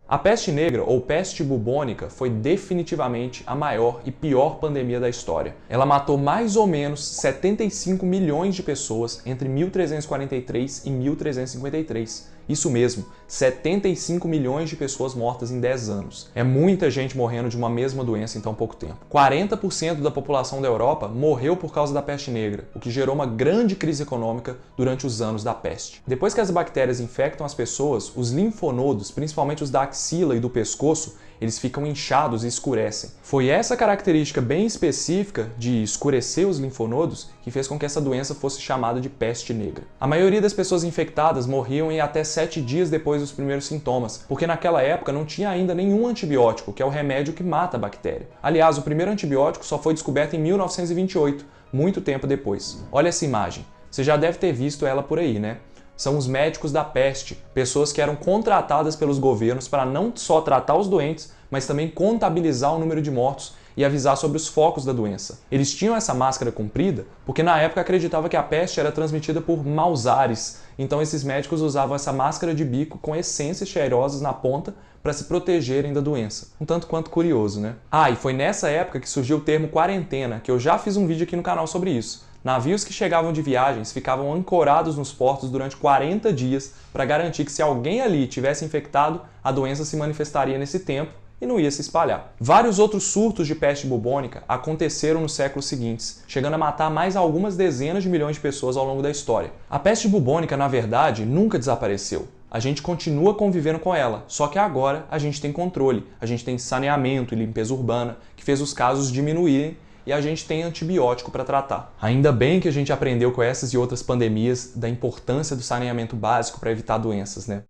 A peste negra, ou peste bubônica, foi definitivamente a maior e pior pandemia da história. Ela matou mais ou menos 75 milhões de pessoas entre 1343 e 1353. Isso mesmo, 75 milhões de pessoas mortas em 10 anos. É muita gente morrendo de uma mesma doença em tão pouco tempo. 40% da população da Europa morreu por causa da peste negra, o que gerou uma grande crise econômica durante os anos da peste. Depois que as bactérias infectam as pessoas, os linfonodos, principalmente os da axila e do pescoço, eles ficam inchados e escurecem. Foi essa característica bem específica de escurecer os linfonodos que fez com que essa doença fosse chamada de peste negra. A maioria das pessoas infectadas morriam em até 7 dias depois dos primeiros sintomas, porque naquela época não tinha ainda nenhum antibiótico, que é o remédio que mata a bactéria. Aliás, o primeiro antibiótico só foi descoberto em 1928, muito tempo depois. Olha essa imagem. Você já deve ter visto ela por aí, né? São os médicos da peste, pessoas que eram contratadas pelos governos para não só tratar os doentes, mas também contabilizar o número de mortos e avisar sobre os focos da doença. Eles tinham essa máscara comprida porque na época acreditava que a peste era transmitida por maus ares, então esses médicos usavam essa máscara de bico com essências cheirosas na ponta para se protegerem da doença. Um tanto quanto curioso, né? Ah, e foi nessa época que surgiu o termo quarentena, que eu já fiz um vídeo aqui no canal sobre isso. Navios que chegavam de viagens ficavam ancorados nos portos durante 40 dias para garantir que se alguém ali tivesse infectado, a doença se manifestaria nesse tempo e não ia se espalhar. Vários outros surtos de peste bubônica aconteceram nos séculos seguintes, chegando a matar mais algumas dezenas de milhões de pessoas ao longo da história. A peste bubônica, na verdade, nunca desapareceu. A gente continua convivendo com ela, só que agora a gente tem controle, a gente tem saneamento e limpeza urbana, que fez os casos diminuírem e a gente tem antibiótico para tratar. Ainda bem que a gente aprendeu com essas e outras pandemias da importância do saneamento básico para evitar doenças, né?